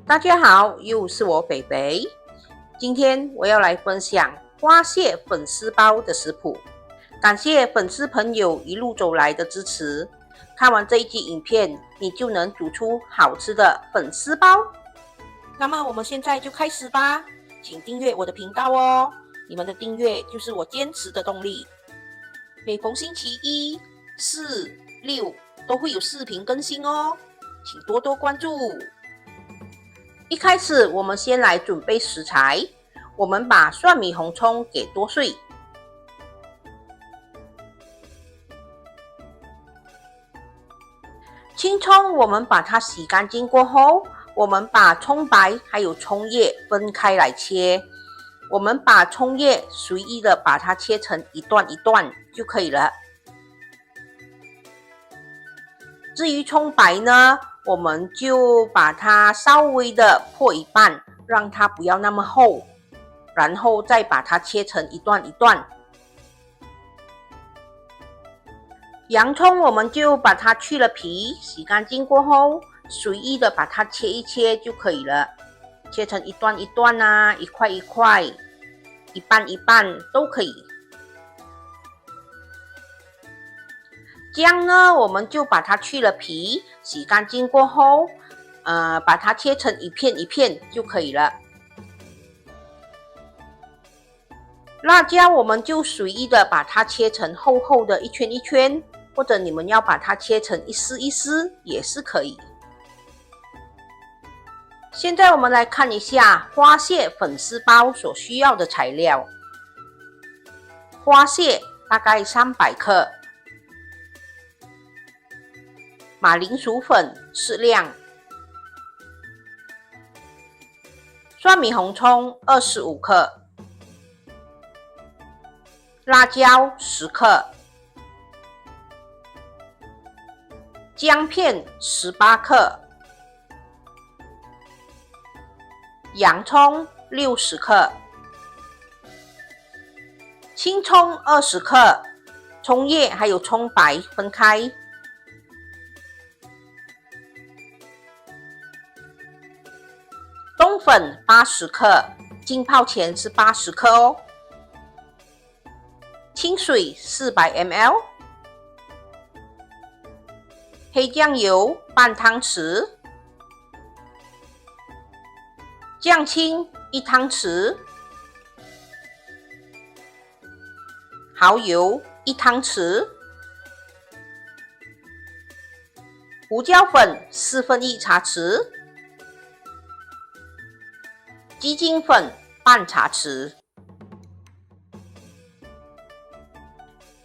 大家好，又是我北北。今天我要来分享花蟹粉丝包的食谱，感谢粉丝朋友一路走来的支持。看完这一集影片，你就能煮出好吃的粉丝包。那么我们现在就开始吧，请订阅我的频道哦，你们的订阅就是我坚持的动力。每逢星期一、四、六都会有视频更新哦，请多多关注。一开始我们先来准备食材，我们把蒜米红葱给剁碎，青葱我们把它洗干净过后，我们把葱白还有葱叶分开来切，我们把葱叶随意的把它切成一段一段就可以了。至于葱白呢，我们就把它稍微的破一半，让它不要那么厚，然后再把它切成一段一段。洋葱我们就把它去了皮，洗干净过后，随意的把它切一切就可以了，切成一段一段啊，一块一块，一半一半都可以。姜呢，我们就把它去了皮，洗干净过后，把它切成一片一片就可以了。辣椒我们就随意的把它切成厚厚的一圈一圈，或者你们要把它切成一丝一丝也是可以。现在我们来看一下花蟹粉丝包所需要的材料。花蟹大概300克。马铃薯粉适量，蒜米红葱25克，辣椒10克，姜片18克，洋葱60克，青葱20克，葱叶还有葱白分开。冬粉80克，浸泡前是80克哦。清水400 ml， 黑酱油半汤匙，酱青1汤匙，蚝油1汤匙，胡椒粉1/4茶匙。鸡精粉半茶匙。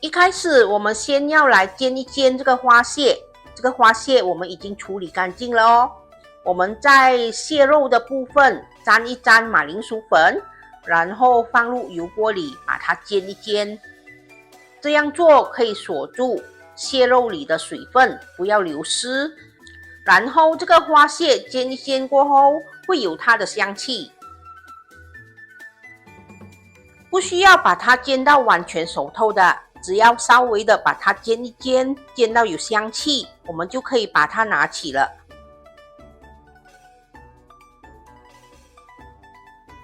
一开始我们先要来煎一煎这个花蟹，这个花蟹我们已经处理干净了哦。我们在蟹肉的部分沾一沾马铃薯粉，然后放入油锅里把它煎一煎。这样做可以锁住蟹肉里的水分，不要流失。然后这个花蟹煎一煎过后，会有它的香气。不需要把它煎到完全熟透的，只要稍微的把它煎一煎，煎到有香气，我们就可以把它拿起了。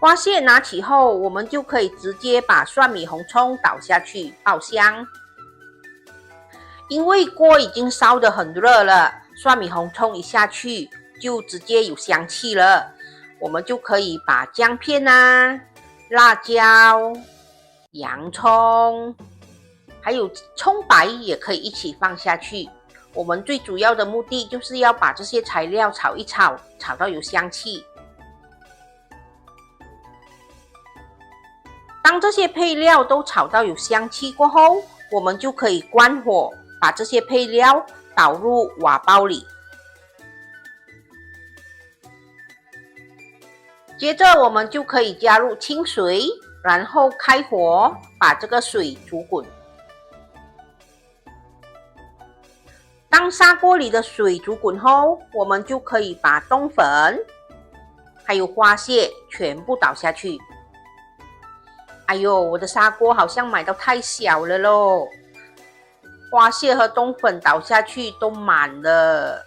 花蟹拿起后，我们就可以直接把蒜米红葱倒下去爆香。因为锅已经烧得很热了，蒜米红葱一下去就直接有香气了，我们就可以把姜片啊、辣椒、洋葱还有葱白也可以一起放下去。我们最主要的目的就是要把这些材料炒一炒，炒到有香气。当这些配料都炒到有香气过后，我们就可以关火，把这些配料倒入瓦煲里。接着我们就可以加入清水，然后开火把这个水煮滚。当砂锅里的水煮滚后，我们就可以把冬粉还有花蟹全部倒下去。哎呦，我的砂锅好像买到太小了咯，花蟹和冬粉倒下去都满了。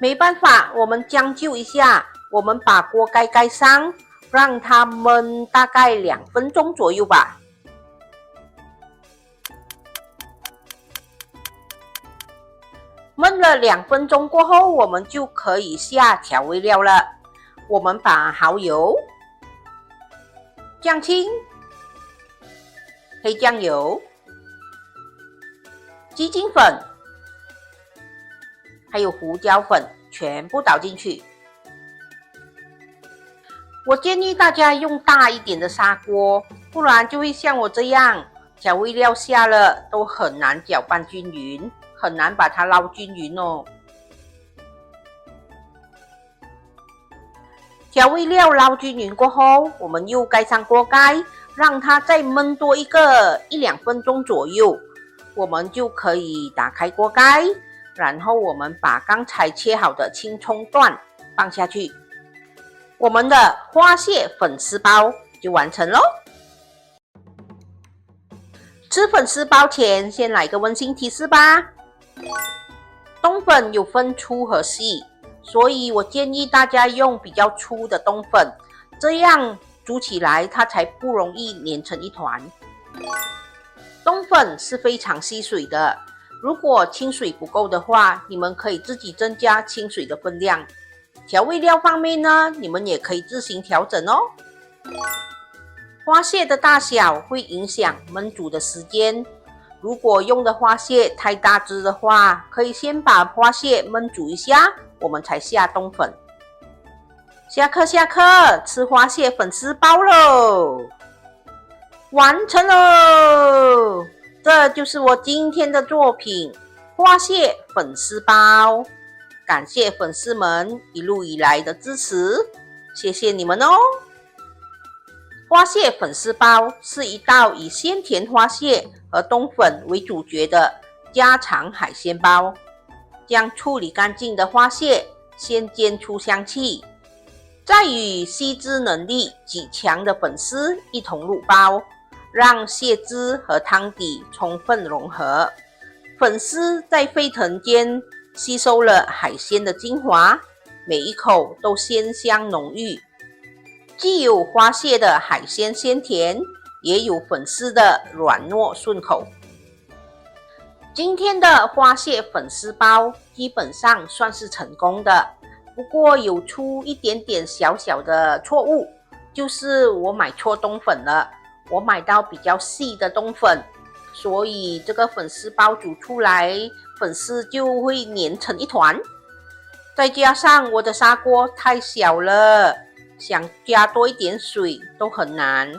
没办法，我们将就一下，我们把锅盖上，让它焖大概2分钟左右吧。焖了2分钟过后，我们就可以下调味料了。我们把蚝油、酱青、黑酱油、鸡精粉还有胡椒粉全部倒进去。我建议大家用大一点的砂锅，不然就会像我这样，调味料下了都很难搅拌均匀，很难把它捞均匀哦。调味料捞均匀过后，我们又盖上锅盖，让它再焖多1-2分钟左右，我们就可以打开锅盖，然后我们把刚才切好的青葱段放下去，我们的花蟹粉丝包就完成咯。吃粉丝包前，先来个温馨提示吧。冬粉有分粗和细，所以我建议大家用比较粗的冬粉，这样煮起来它才不容易粘成一团。冬粉是非常吸水的，如果清水不够的话，你们可以自己增加清水的分量。调味料方面呢，你们也可以自行调整哦。花蟹的大小会影响焖煮的时间，如果用的花蟹太大只的话，可以先把花蟹焖煮一下，我们才下冬粉。下课，吃花蟹粉丝包喽！完成喽！这就是我今天的作品——花蟹粉丝包。感谢粉丝们一路以来的支持，谢谢你们哦！花蟹粉丝包是一道以鲜甜花蟹和冬粉为主角的家常海鲜包。将处理干净的花蟹先煎出香气，再与吸汁能力极强的粉丝一同入包，让蟹汁和汤底充分融合。粉丝在沸腾间吸收了海鲜的精华，每一口都鲜香浓郁。既有花蟹的海鲜鲜甜，也有粉丝的软糯顺口。今天的花蟹粉丝包基本上算是成功的，不过有出一点点小小的错误，就是我买错冬粉了，我买到比较细的冬粉，所以这个粉丝包煮出来，粉丝就会粘成一团。再加上我的砂锅太小了，想加多一点水都很难，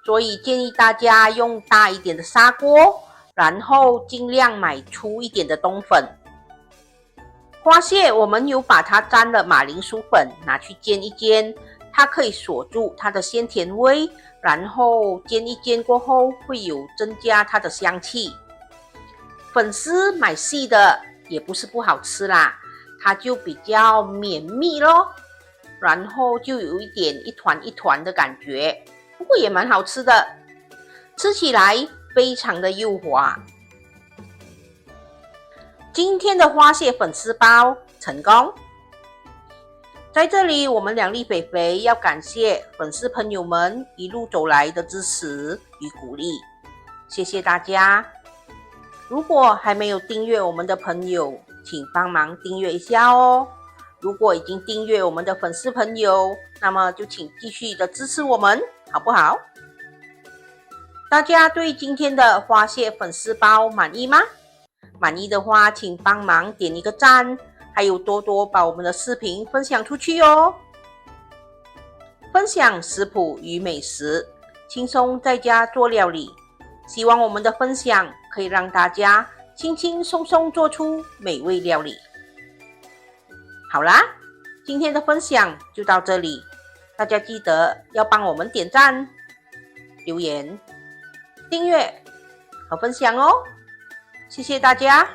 所以建议大家用大一点的砂锅，然后尽量买粗一点的冬粉。花蟹我们有把它沾了马铃薯粉拿去煎一煎，它可以锁住它的鲜甜味，然后煎一煎过后会有增加它的香气。粉丝买细的也不是不好吃啦，它就比较绵密咯，然后就有一点一团一团的感觉，不过也蛮好吃的，吃起来非常的幼滑。今天的花蟹粉丝包成功，在这里我们两粒肥肥要感谢粉丝朋友们一路走来的支持与鼓励，谢谢大家。如果还没有订阅我们的朋友，请帮忙订阅一下哦。如果已经订阅我们的粉丝朋友，那么就请继续的支持我们，好不好？大家对今天的花蟹粉丝包满意吗？满意的话，请帮忙点一个赞，还有多多把我们的视频分享出去哦。分享食谱与美食，轻松在家做料理。希望我们的分享可以让大家轻轻松松做出美味料理。好啦，今天的分享就到这里，大家记得要帮我们点赞、留言、订阅和分享哦。谢谢大家。